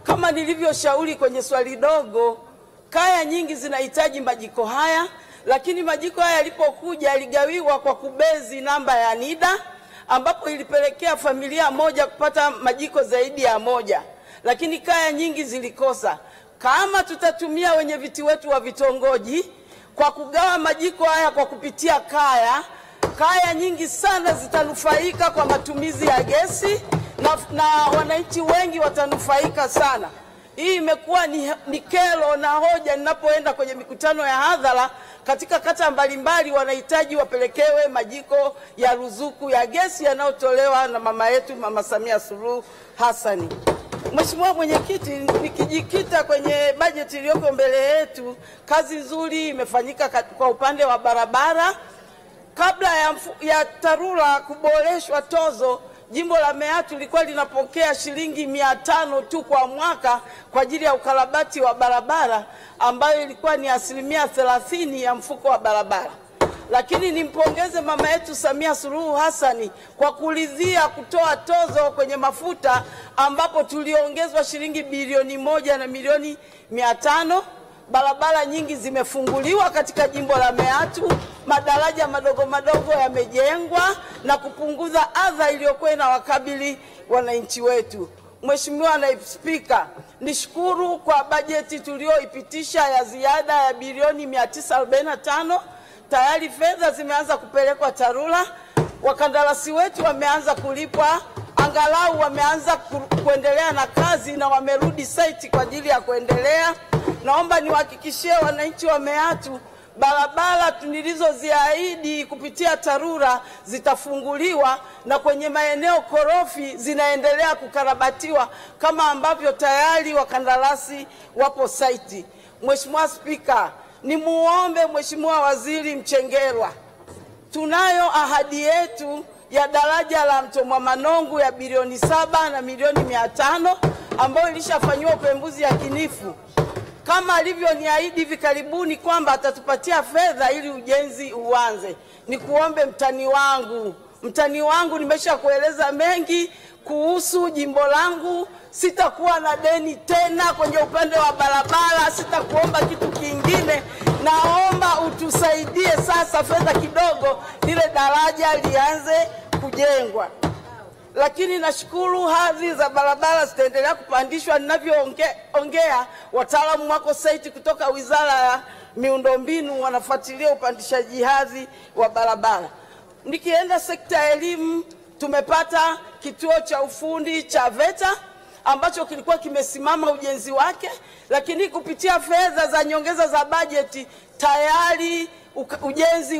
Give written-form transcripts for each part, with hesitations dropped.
Kama nilivyoshauri kwenye swali dogo, kaya nyingi zinahitaji majiko haya, lakini majiko haya yalipokuja yaligawiwa kwa kubezi namba ya NIDA, ambapo ilipelekea familia moja kupata majiko zaidi ya moja, lakini kaya nyingi zilikosa. Kama tutatumia wenye viti wetu wa vitongoji kwa kugawa majiko haya kwa kupitia kaya nyingi sana zitanufaika kwa matumizi ya gesi na wananchi wengi watanufaika sana. Hii imekuwa ni kero na hoja ninapoenda kwenye mikutano ya hadhara katika kata mbalimbali, wanahitaji wapelekewe majiko ya ruzuku ya gesi yanayotolewa na mama yetu Mama Samia Suluhu Hassan. Mheshimiwa Mwenyekiti, nikijikita kwenye bajeti iliyoko mbele yetu, kazi nzuri imefanyika kwa upande wa barabara. Kabla ya TARURA kuboreshwa tozo, jimbo la Meatu lilikuwa linapokea shilingi 500 tu kwa mwaka kwa ajili ya ukarabati wa barabara, ambayo ilikuwa ni 30% ya mfuko wa barabara. Lakini nimpongeze mama yetu Samia Suluhu Hassan kwa kuridhia kutoa tozo kwenye mafuta, ambapo tuliongezwa shilingi bilioni 1 na milioni 500. Barabara nyingi zimefunguliwa katika jimbo la Meatu, madaraja madogo madogo yamejengwa na kupunguza adha iliyokuwa inawakabili wananchi wetu. Mheshimiwa Naibu Spika, nishukuru kwa bajeti tulioipitisha ya ziada ya bilioni 945. Tayari fedha zimeanza kupelekwa TARURA, wakandarasi wetu wameanza kulipwa, angalau wameanza kuendelea na kazi na wamerudi site kwa ajili ya kuendelea. Naomba niwahakikishie wananchi wa Meatu, barabara nilizoziahidi kupitia TARURA zitafunguliwa na kwenye maeneo korofi zinaendelea kukarabatiwa kama ambavyo tayari wakandarasi wapo site. Mheshimiwa Spika, nimuombe Mheshimiwa Waziri Mchengerwa, tunayo ahadi yetu ya daraja la Mtomwa Manongu ya bilioni 7 na milioni 500 ambayo ilishafanywa upembuzi yakinifu, kama alivyoniahidi hivi karibuni kwamba atatupatia fedha ili ujenzi uanze. Nikuombe mtani wangu, nimeshakueleza mengi kuhusu jimbo langu. Sitakuwa na deni tena kwenye upande wa barabara, sitakuomba kitu kingine. Naomba utusaidie sasa fedha kidogo lile daraja lianze kujengwa. Lakini nashukuru hadhi za barabara zitaendelea kupandishwa. Ninavyoongea wataalamu wako site kutoka Wizara ya Miundombinu wanafuatilia upandishaji hadhi wa barabara. Nikienda sekta ya elimu, tumepata kituo cha ufundi cha VETA ambacho kilikuwa kimesimama ujenzi wake, lakini kupitia fedha za nyongeza za bajeti tayari ujenzi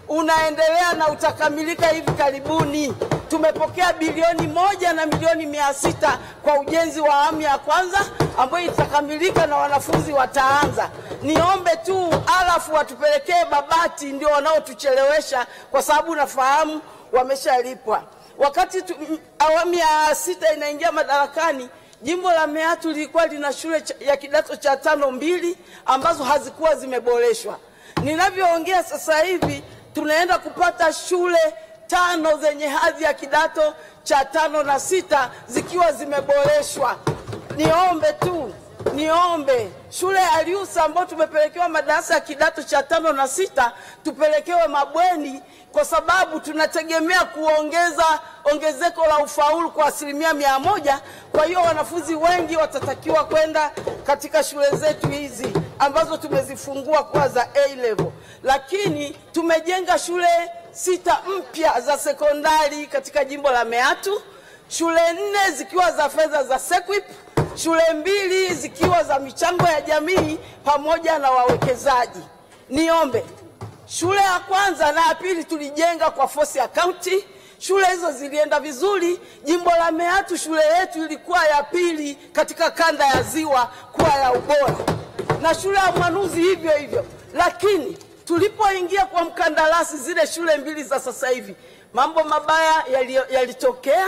unaendelea na utakamilika hivi karibuni. Tumepokea bilioni 1 na milioni 600 kwa ujenzi wa awamu ya kwanza ambayo itakamilika na wanafunzi wataanza. Niombe tu alafu watupelekee mabati, ndio wanaotuchelewesha kwa sababu nafahamu wameshalipwa. Wakati awamu ya 6 inaingia madarakani, jimbo la Meatu lilikuwa lina shule ya kidato cha 5 ambazo hazikuwa zimeboreshwa. Ninavyoongea sasa hivi tunaenda kupata shule 5 zenye hadhi ya kidato cha 5 na 6 zikiwa zimeboreshwa. Niombe shule ya Aliusa ambayo tumepelekewa madarasa ya kidato cha 5 na 6 tupelekewe mabweni, kwa sababu tunategemea ongezeko la ufaulu kwa 100%. Kwa hiyo wanafunzi wengi watatakiwa kwenda katika shule zetu hizi ambazo tumezifungua kwa za A level. Lakini tumejenga shule 6 mpya za sekondari katika jimbo la Meatu, shule 4 zikiwa za fedha za SEQUIP, shule 2 zikiwa za michango ya jamii pamoja na wawekezaji. Niombe, shule ya kwanza na ya pili tulijenga kwa force account. Shule hizo zilienda vizuri. Jimbo la Meatu shule yetu ilikuwa ya pili katika kanda ya Ziwa kuwa ya ubora, na shule ya Mwanuzi hivyo hivyo. Lakini tulipoingia kwa mkandarasi zile shule 2 za sasa hivi, mambo mabaya yalitokea,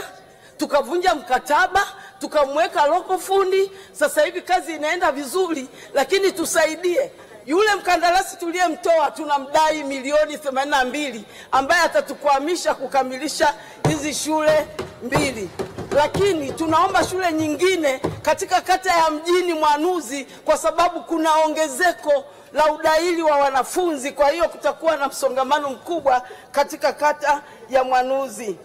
tukavunja mkataba, tukamweka loko fundi. Sasa hivi kazi inaenda vizuri, lakini tusaidie. Yule mkandarasi tuliyemtoa tunamdai milioni 82 ambaye atatukwamisha kukamilisha hizi shule 2. lakini tunaomba shule nyingine katika kata ya Mjini Mwanuzi kwa sababu kuna ongezeko la udahili wa wanafunzi, kwa hiyo kutakuwa na msongamano mkubwa katika kata ya Mwanuzi.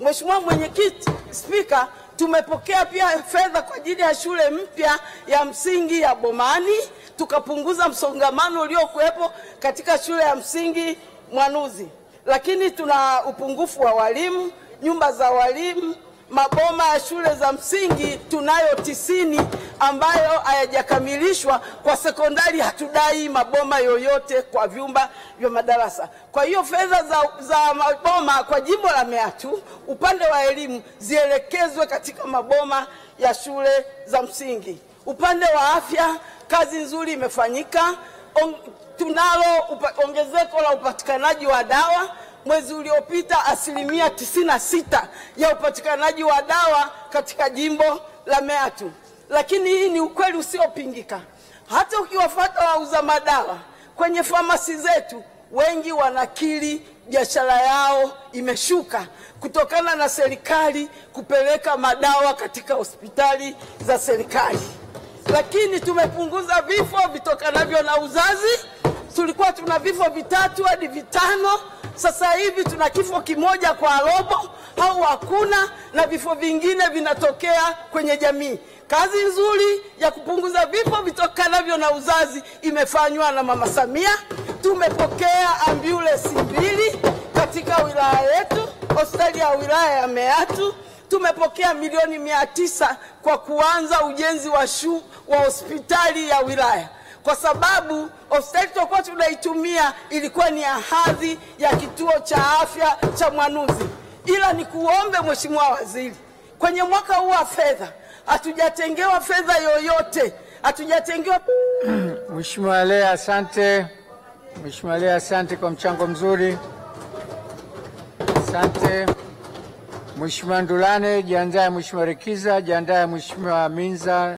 Mheshimiwa Mwenyekiti, Spika, tumepokea pia fedha kwa ajili ya shule mpya ya msingi ya Bomani, tukapunguza msongamano uliokuwepo katika shule ya msingi Mwanuzi. Lakini tuna upungufu wa walimu, nyumba za walimu, maboma ya shule za msingi tunayo 90 ambayo hayajakamilishwa. Kwa sekondari hatudai maboma yoyote kwa vyumba vya madarasa. Kwa hiyo fedha za maboma kwa jimbo la Meatu upande wa elimu zielekezwe katika maboma ya shule za msingi. Upande wa afya kazi nzuri imefanyika. Tunalo ongezeko la upatikanaji wa dawa. Mwezi uliopita 96% ya upatikanaji wa dawa katika jimbo la Meatu. Lakini hii ni ukweli usiopingika. Hata ukiwafuata wauza madawa kwenye famasi zetu, wengi wanakiri biashara yao imeshuka kutokana na serikali kupeleka madawa katika hospitali za serikali. Lakini tumepunguza vifo vitokanavyo na uzazi. Tulikuwa tuna vifo 3 hadi 5. Sasa hivi tuna kifo kimoja kwa robo au hakuna, na vifo vingine vinatokea kwenye jamii. Kazi nzuri ya kupunguza vifo vitokanavyo na uzazi imefanywa na Mama Samia. Tumepokea ambulance 2 katika wilaya yetu, hospitali ya wilaya ya Meatu. Tumepokea milioni 900 kwa kuanza ujenzi wa hospitali ya wilaya, kwa sababu hospitali tulikuwa tunaitumia ilikuwa ni ya hadhi ya kituo cha afya cha Mwanuzi. Ila ni kuombe Mheshimiwa Waziri, kwenye mwaka huu wa fedha hatujatengewa fedha yoyote, hatujatengewa. Mheshimiwa Lea, asante. Mheshimiwa Lea, asante kwa mchango mzuri. Asante. Mheshimiwa Ndulane, jiandae. Mheshimiwa Rekiza, jiandae. Mheshimiwa Minza.